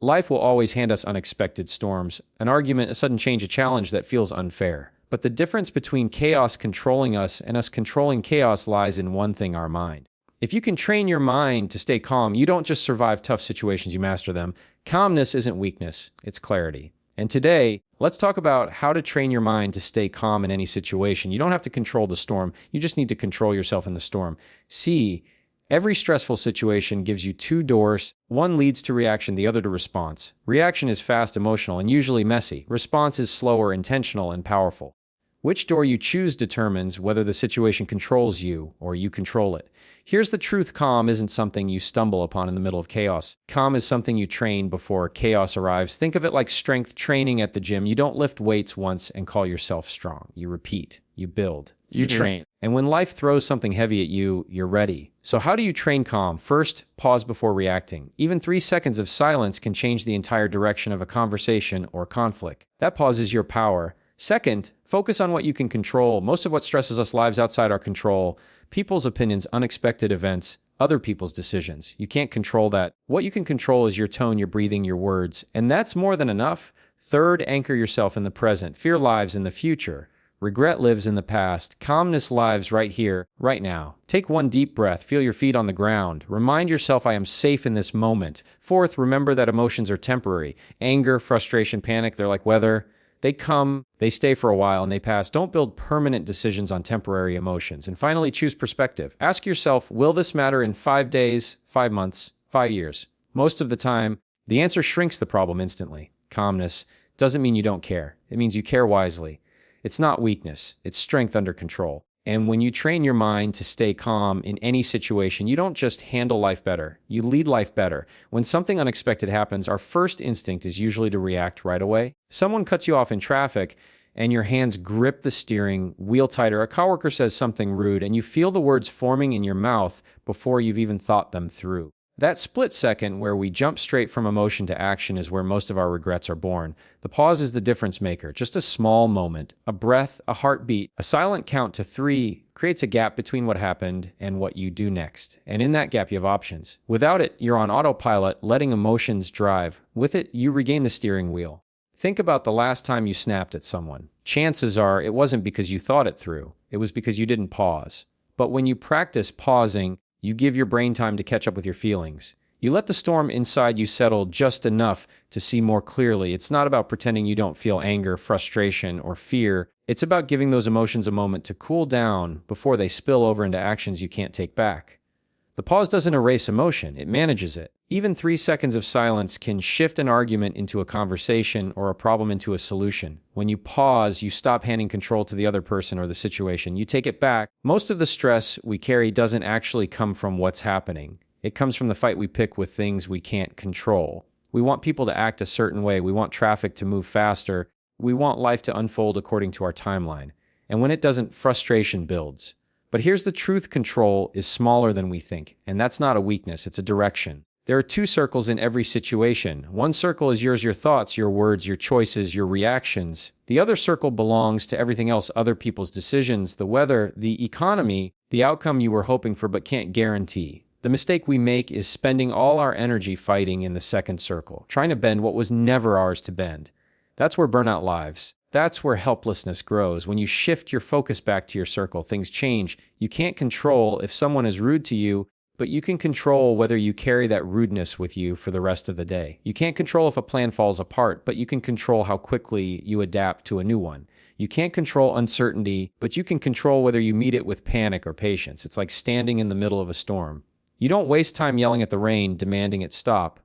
Life will always hand us unexpected storms, an argument, a sudden change, a challenge that feels unfair. But the difference between chaos controlling us and us controlling chaos lies in one thing: our mind. If you can train your mind to stay calm, you don't just survive tough situations, you master them. Calmness isn't weakness, it's clarity. And today, let's talk about how to train your mind to stay calm in any situation. You don't have to control the storm, you just need to control yourself in the storm. See, every stressful situation gives you two doors. One leads to reaction, the other to response. Reaction is fast, emotional, and usually messy. Response is slower, intentional, and powerful. Which door you choose determines whether the situation controls you or you control it. Here's the truth: calm isn't something you stumble upon in the middle of chaos. Calm is something you train before chaos arrives. Think of it like strength training at the gym. You don't lift weights once and call yourself strong. You repeat, you build, you train. And when life throws something heavy at you, you're ready. So how do you train calm? First, pause before reacting. Even 3 seconds of silence can change the entire direction of a conversation or conflict. That pause is your power. Second, focus on what you can control. Most of what stresses us lives outside our control. People's opinions, unexpected events, other people's decisions. You can't control that. What you can control is your tone, your breathing, your words. And that's more than enough. Third, anchor yourself in the present. Fear lives in the future. Regret lives in the past. Calmness lives right here, right now. Take one deep breath. Feel your feet on the ground. Remind yourself, I am safe in this moment. Fourth, remember that emotions are temporary. Anger, frustration, panic, they're like weather. They come, they stay for a while, and they pass. Don't build permanent decisions on temporary emotions. And finally, choose perspective. Ask yourself, will this matter in 5 days, 5 months, 5 years? Most of the time, the answer shrinks the problem instantly. Calmness doesn't mean you don't care. It means you care wisely. It's not weakness, it's strength under control. And when you train your mind to stay calm in any situation, you don't just handle life better, you lead life better. When something unexpected happens, our first instinct is usually to react right away. Someone cuts you off in traffic and your hands grip the steering wheel tighter. A coworker says something rude and you feel the words forming in your mouth before you've even thought them through. That split second where we jump straight from emotion to action is where most of our regrets are born. The pause is the difference maker. Just a small moment, a breath, a heartbeat, a silent count to 3 creates a gap between what happened and what you do next. And in that gap, you have options. Without it, you're on autopilot, letting emotions drive. With it, you regain the steering wheel. Think about the last time you snapped at someone. Chances are it wasn't because you thought it through. It was because you didn't pause. But when you practice pausing, you give your brain time to catch up with your feelings. You let the storm inside you settle just enough to see more clearly. It's not about pretending you don't feel anger, frustration, or fear. It's about giving those emotions a moment to cool down before they spill over into actions you can't take back. The pause doesn't erase emotion, it manages it. Even 3 seconds of silence can shift an argument into a conversation or a problem into a solution. When you pause, you stop handing control to the other person or the situation. You take it back. Most of the stress we carry doesn't actually come from what's happening. It comes from the fight we pick with things we can't control. We want people to act a certain way. We want traffic to move faster. We want life to unfold according to our timeline. And when it doesn't, frustration builds. But here's the truth: control is smaller than we think. And that's not a weakness, it's a direction. There are 2 circles in every situation. One circle is yours, your thoughts, your words, your choices, your reactions. The other circle belongs to everything else, other people's decisions, the weather, the economy, the outcome you were hoping for but can't guarantee. The mistake we make is spending all our energy fighting in the second circle, trying to bend what was never ours to bend. That's where burnout lives. That's where helplessness grows. When you shift your focus back to your circle, things change. You can't control if someone is rude to you, but you can control whether you carry that rudeness with you for the rest of the day. You can't control if a plan falls apart, but you can control how quickly you adapt to a new one. You can't control uncertainty, but you can control whether you meet it with panic or patience. It's like standing in the middle of a storm. You don't waste time yelling at the rain, demanding it stop.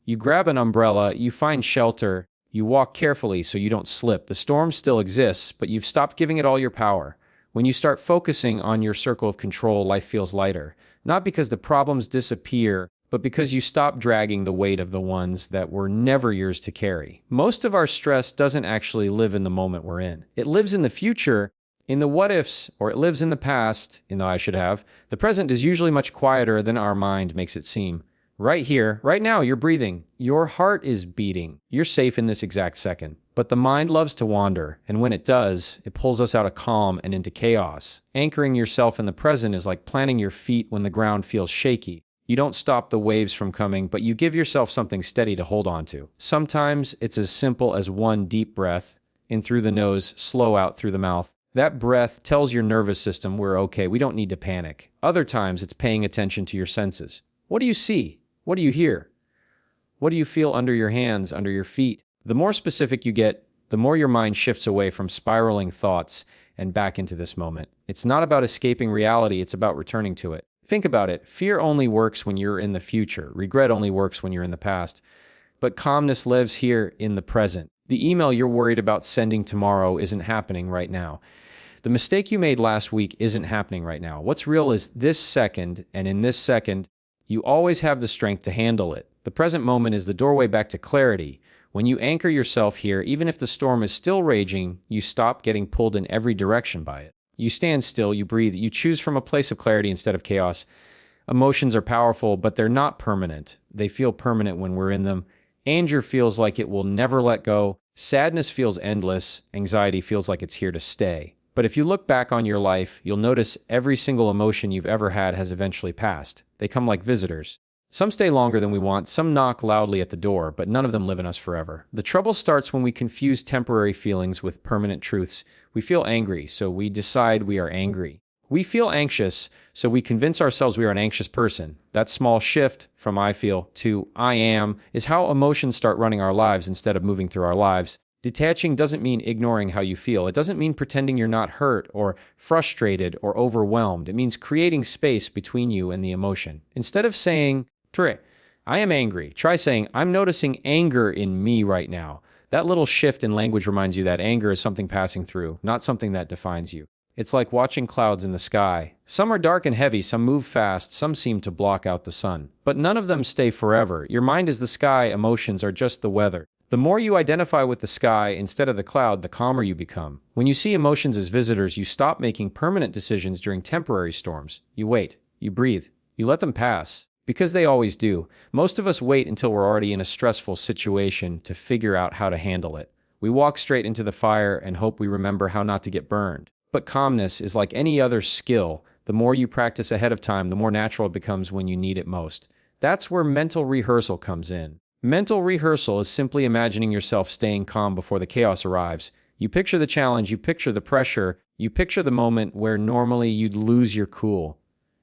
You grab an umbrella, you find shelter, you walk carefully so you don't slip. The storm still exists, but you've stopped giving it all your power. When you start focusing on your circle of control, life feels lighter. Not because the problems disappear, but because you stop dragging the weight of the ones that were never yours to carry. Most of our stress doesn't actually live in the moment we're in. It lives in the future, in the what-ifs, or it lives in the past, in the I should have. The present is usually much quieter than our mind makes it seem. Right here, right now, you're breathing. Your heart is beating. You're safe in this exact second. But the mind loves to wander, and when it does, it pulls us out of calm and into chaos. Anchoring yourself in the present is like planting your feet when the ground feels shaky. You don't stop the waves from coming, but you give yourself something steady to hold on to. Sometimes it's as simple as one deep breath, in through the nose, slow out through the mouth. That breath tells your nervous system we're okay, we don't need to panic. Other times it's paying attention to your senses. What do you see? What do you hear? What do you feel under your hands, under your feet? The more specific you get, the more your mind shifts away from spiraling thoughts and back into this moment. It's not about escaping reality, it's about returning to it. Think about it. Fear only works when you're in the future. Regret only works when you're in the past. But calmness lives here in the present. The email you're worried about sending tomorrow isn't happening right now. The mistake you made last week isn't happening right now. What's real is this second, and in this second, you always have the strength to handle it. The present moment is the doorway back to clarity. When you anchor yourself here, even if the storm is still raging, you stop getting pulled in every direction by it. You stand still, you breathe, you choose from a place of clarity instead of chaos. Emotions are powerful, but they're not permanent. They feel permanent when we're in them. Anger feels like it will never let go. Sadness feels endless. Anxiety feels like it's here to stay. But if you look back on your life, you'll notice every single emotion you've ever had has eventually passed. They come like visitors. Some stay longer than we want, some knock loudly at the door, but none of them live in us forever. The trouble starts when we confuse temporary feelings with permanent truths. We feel angry, so we decide we are angry. We feel anxious, so we convince ourselves we are an anxious person. That small shift from I feel to I am is how emotions start running our lives instead of moving through our lives. Detaching doesn't mean ignoring how you feel. It doesn't mean pretending you're not hurt or frustrated or overwhelmed. It means creating space between you and the emotion. Instead of saying, I am angry, try saying, I'm noticing anger in me right now. That little shift in language reminds you that anger is something passing through, not something that defines you. It's like watching clouds in the sky. Some are dark and heavy, some move fast, some seem to block out the sun. But none of them stay forever. Your mind is the sky, emotions are just the weather. The more you identify with the sky instead of the cloud, the calmer you become. When you see emotions as visitors, you stop making permanent decisions during temporary storms. You wait, you breathe, you let them pass. Because they always do. Most of us wait until we're already in a stressful situation to figure out how to handle it. We walk straight into the fire and hope we remember how not to get burned. But calmness is like any other skill. The more you practice ahead of time, the more natural it becomes when you need it most. That's where mental rehearsal comes in. Mental rehearsal is simply imagining yourself staying calm before the chaos arrives. You picture the challenge, you picture the pressure, you picture the moment where normally you'd lose your cool.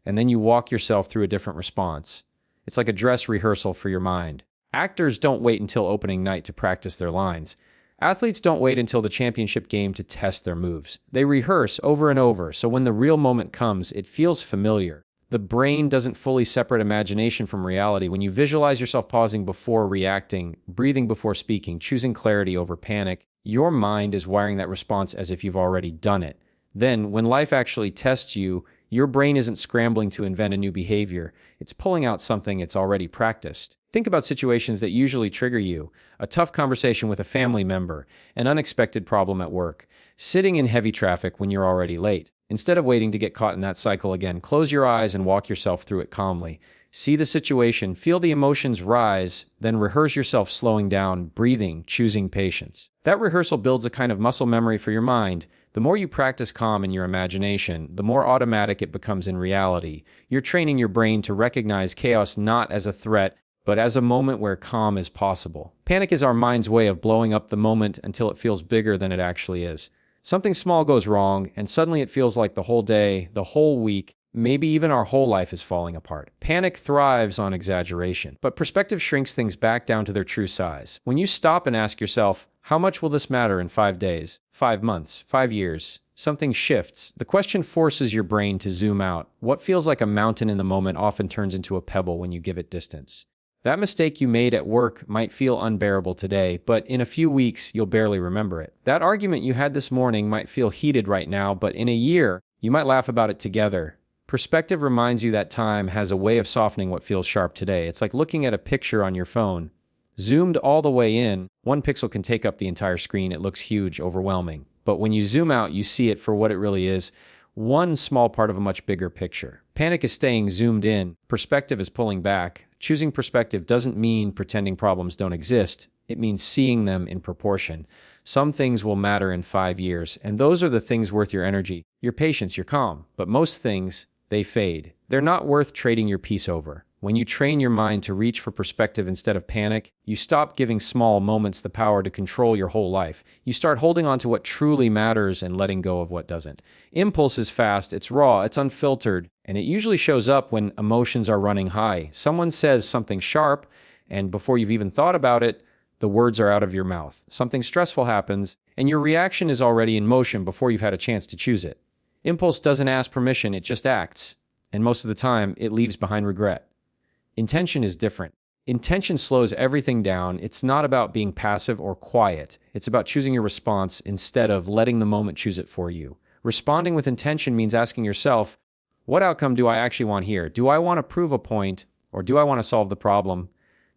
And then you walk yourself through a different response. It's like a dress rehearsal for your mind. Actors don't wait until opening night to practice their lines. Athletes don't wait until the championship game to test their moves. They rehearse over and over, so when the real moment comes, it feels familiar. The brain doesn't fully separate imagination from reality. When you visualize yourself pausing before reacting, breathing before speaking, choosing clarity over panic, your mind is wiring that response as if you've already done it. Then, when life actually tests you, your brain isn't scrambling to invent a new behavior. It's pulling out something it's already practiced. Think about situations that usually trigger you. A tough conversation with a family member, an unexpected problem at work, sitting in heavy traffic when you're already late. Instead of waiting to get caught in that cycle again, close your eyes and walk yourself through it calmly. See the situation, feel the emotions rise, then rehearse yourself slowing down, breathing, choosing patience. That rehearsal builds a kind of muscle memory for your mind. The more you practice calm in your imagination, the more automatic it becomes in reality. You're training your brain to recognize chaos not as a threat, but as a moment where calm is possible. Panic is our mind's way of blowing up the moment until it feels bigger than it actually is. Something small goes wrong, and suddenly it feels like the whole day, the whole week, maybe even our whole life is falling apart. Panic thrives on exaggeration, but perspective shrinks things back down to their true size. When you stop and ask yourself, how much will this matter in 5 days, 5 months, 5 years? Something shifts. The question forces your brain to zoom out. What feels like a mountain in the moment often turns into a pebble when you give it distance. That mistake you made at work might feel unbearable today, but in a few weeks, you'll barely remember it. That argument you had this morning might feel heated right now, but in a year, you might laugh about it together. Perspective reminds you that time has a way of softening what feels sharp today. It's like looking at a picture on your phone. Zoomed all the way in, one pixel can take up the entire screen. It looks huge, overwhelming. But when you zoom out, you see it for what it really is, one small part of a much bigger picture. Panic is staying zoomed in. Perspective is pulling back. Choosing perspective doesn't mean pretending problems don't exist. It means seeing them in proportion. Some things will matter in 5 years, and those are the things worth your energy, your patience, your calm. But most things, they fade. They're not worth trading your peace over. When you train your mind to reach for perspective instead of panic, you stop giving small moments the power to control your whole life. You start holding on to what truly matters and letting go of what doesn't. Impulse is fast, it's raw, it's unfiltered, and it usually shows up when emotions are running high. Someone says something sharp, and before you've even thought about it, the words are out of your mouth. Something stressful happens, and your reaction is already in motion before you've had a chance to choose it. Impulse doesn't ask permission, it just acts, and most of the time, it leaves behind regret. Intention is different. Intention slows everything down. It's not about being passive or quiet. It's about choosing your response instead of letting the moment choose it for you. Responding with intention means asking yourself, what outcome do I actually want here? Do I want to prove a point, or do I want to solve the problem?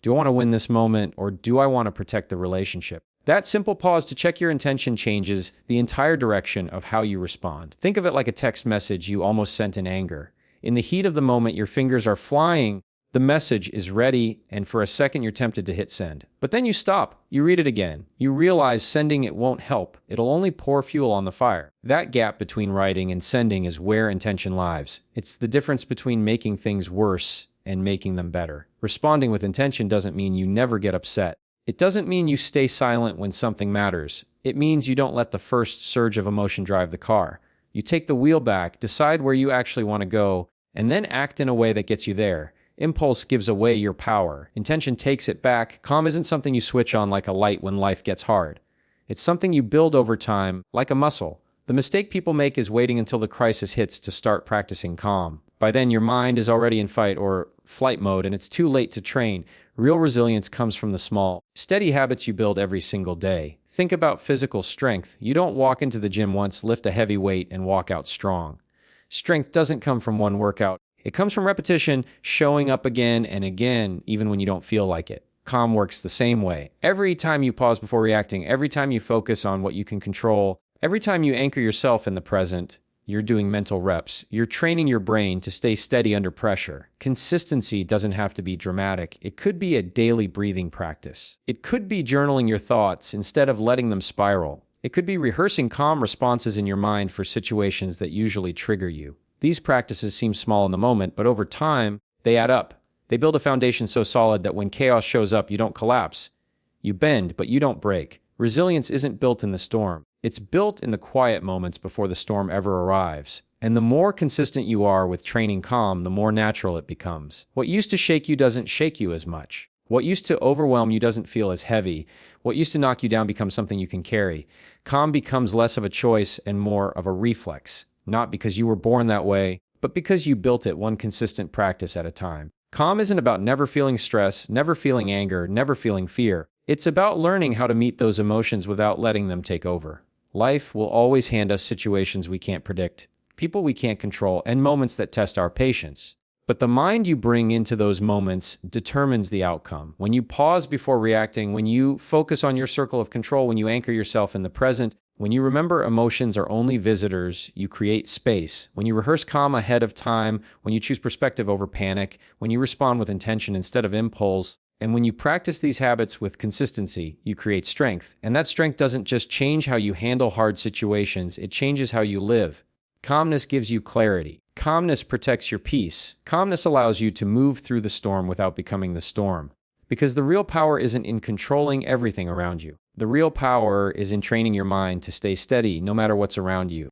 Do I want to win this moment, or do I want to protect the relationship? That simple pause to check your intention changes the entire direction of how you respond. Think of it like a text message you almost sent in anger. In the heat of the moment, your fingers are flying. The message is ready, and for a second you're tempted to hit send. But then you stop, you read it again. You realize sending it won't help. It'll only pour fuel on the fire. That gap between writing and sending is where intention lies. It's the difference between making things worse and making them better. Responding with intention doesn't mean you never get upset. It doesn't mean you stay silent when something matters. It means you don't let the first surge of emotion drive the car. You take the wheel back, decide where you actually want to go, and then act in a way that gets you there. Impulse gives away your power. Intention takes it back. Calm isn't something you switch on like a light when life gets hard. It's something you build over time, like a muscle. The mistake people make is waiting until the crisis hits to start practicing calm. By then, your mind is already in fight or flight mode, and it's too late to train. Real resilience comes from the small, steady habits you build every single day. Think about physical strength. You don't walk into the gym once, lift a heavy weight, and walk out strong. Strength doesn't come from one workout. It comes from repetition, showing up again and again, even when you don't feel like it. Calm works the same way. Every time you pause before reacting, every time you focus on what you can control, every time you anchor yourself in the present, you're doing mental reps. You're training your brain to stay steady under pressure. Consistency doesn't have to be dramatic. It could be a daily breathing practice. It could be journaling your thoughts instead of letting them spiral. It could be rehearsing calm responses in your mind for situations that usually trigger you. These practices seem small in the moment, but over time, they add up. They build a foundation so solid that when chaos shows up, you don't collapse. You bend, but you don't break. Resilience isn't built in the storm. It's built in the quiet moments before the storm ever arrives. And the more consistent you are with training calm, the more natural it becomes. What used to shake you doesn't shake you as much. What used to overwhelm you doesn't feel as heavy. What used to knock you down becomes something you can carry. Calm becomes less of a choice and more of a reflex. Not because you were born that way, but because you built it one consistent practice at a time. Calm isn't about never feeling stress, never feeling anger, never feeling fear. It's about learning how to meet those emotions without letting them take over. Life will always hand us situations we can't predict, people we can't control, and moments that test our patience. But the mind you bring into those moments determines the outcome. When you pause before reacting, when you focus on your circle of control, when you anchor yourself in the present, when you remember emotions are only visitors, you create space. When you rehearse calm ahead of time, when you choose perspective over panic, when you respond with intention instead of impulse, and when you practice these habits with consistency, you create strength. And that strength doesn't just change how you handle hard situations, it changes how you live. Calmness gives you clarity. Calmness protects your peace. Calmness allows you to move through the storm without becoming the storm. Because the real power isn't in controlling everything around you. The real power is in training your mind to stay steady no matter what's around you.